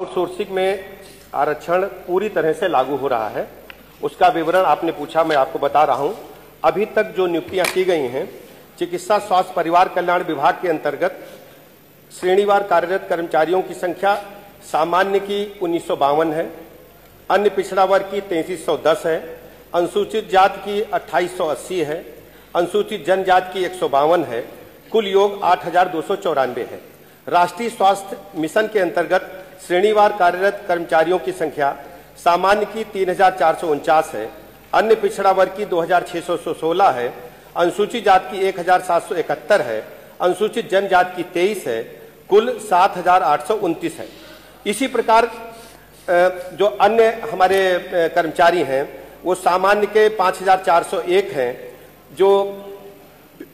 Outsourcing में आरक्षण पूरी तरह से लागू हो रहा है। उसका विवरण आपने पूछा, मैं आपको बता रहा हूं। अभी तक जो नियुक्तियां की गई हैं, चिकित्सा स्वास्थ्य परिवार कल्याण विभाग के अंतर्गत श्रेणीवार कार्यरत कर्मचारियों की संख्या सामान्य की 1952 है, अन्य पिछड़ा वर्ग की 3310 है, अनुसूचित जाति की 2880 है, अनुसूचित जनजाति की 152 है, कुल योग 8294 है। राष्ट्रीय स्वास्थ्य मिशन के अंतर्गत श्रेणीवार कार्यरत कर्मचारियों की संख्या सामान्य की 3449 है, अन्य पिछड़ा वर्ग की 2616 है, अनुसूचित जाति की 1771 है, अनुसूचित जनजाति की 23 है, कुल 7829 है। इसी प्रकार जो अन्य हमारे कर्मचारी हैं वो सामान्य के 5401 हैं, जो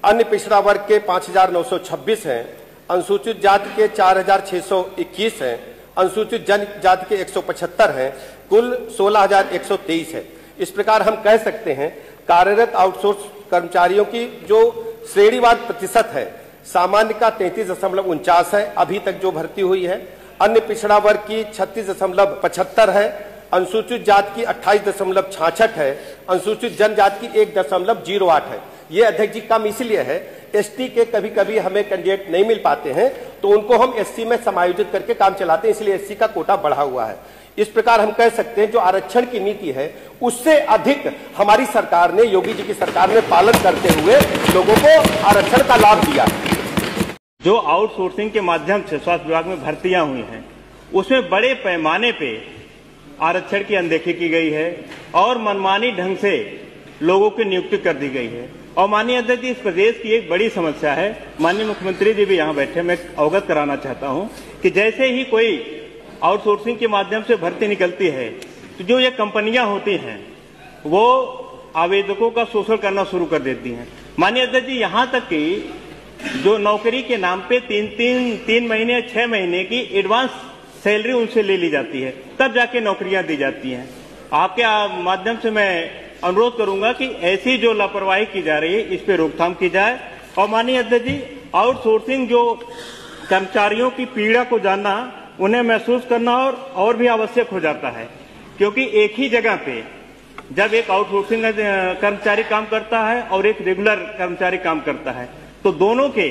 अन्य पिछड़ा वर्ग के 5926 हैं, अनुसूचित जाति के 4621 हैं, अनुसूचित जनजाति के 175 हैं, कुल 16123 है। इस प्रकार हम कह सकते हैं कार्यरत आउटसोर्स कर्मचारियों की जो श्रेणीवार प्रतिशत है, सामान्य का 33.49 है अभी तक जो भर्ती हुई है, अन्य पिछड़ा वर्ग की 36.75 है, अनुसूचित जाति की 28.66 है, अनुसूचित जनजाति की 1.08 है। ये अध्यक्ष जी कम इसलिए है, एसटी के कभी कभी हमें कैंडिडेट नहीं मिल पाते हैं तो उनको हम एससी में समायोजित करके काम चलाते हैं, इसलिए एससी का कोटा बढ़ा हुआ है। इस प्रकार हम कह सकते हैं जो आरक्षण की नीति है उससे अधिक हमारी सरकार ने, योगी जी की सरकार ने पालन करते हुए लोगों को आरक्षण का लाभ दिया। जो आउटसोर्सिंग के माध्यम से स्वास्थ्य विभाग में भर्तियां हुई हैं उसमें बड़े पैमाने पे आरक्षण की अनदेखी की गई है और मनमानी ढंग से लोगों की नियुक्ति कर दी गई है। और माननीय अध्यक्ष जी, इस प्रदेश की एक बड़ी समस्या है, माननीय मुख्यमंत्री जी भी यहाँ बैठे, मैं अवगत कराना चाहता हूँ कि जैसे ही कोई आउटसोर्सिंग के माध्यम से भर्ती निकलती है तो जो ये कंपनियां होती हैं वो आवेदकों का शोषण करना शुरू कर देती हैं। माननीय अध्यक्ष जी, यहाँ तक कि जो नौकरी के नाम पे 3 महीने 6 महीने की एडवांस सैलरी उनसे ले ली जाती है, तब जाके नौकरियां दी जाती हैं। आपके माध्यम से मैं अनुरोध करूंगा कि ऐसी जो लापरवाही की जा रही है इस पे रोकथाम की जाए। और माननीय अध्यक्ष जी, आउटसोर्सिंग जो कर्मचारियों की पीड़ा को जानना, उन्हें महसूस करना और भी आवश्यक हो जाता है, क्योंकि एक ही जगह पे जब एक आउटसोर्सिंग कर्मचारी काम करता है और एक रेगुलर कर्मचारी काम करता है तो दोनों के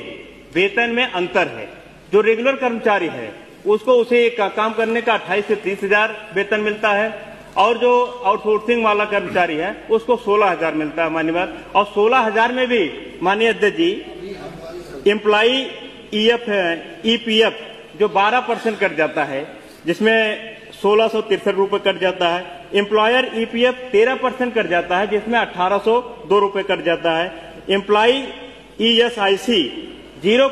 वेतन में अंतर है। जो रेगुलर कर्मचारी है उसको उसे काम करने का 28 से 30 हजार वेतन मिलता है और जो आउटसोर्सिंग वाला कर्मचारी है उसको 16,000 मिलता है मान्यवर। और 16,000 में भी माननीय अध्यक्ष जी एम्प्लॉई ईपीएफ जो 12% कट जाता है, जिसमें 1663 रुपए कट जाता है, एम्प्लॉयर ईपीएफ 13% कट जाता है, जिसमें 1802 रुपए कट जाता है, एम्प्लॉई ईएसआईसी 0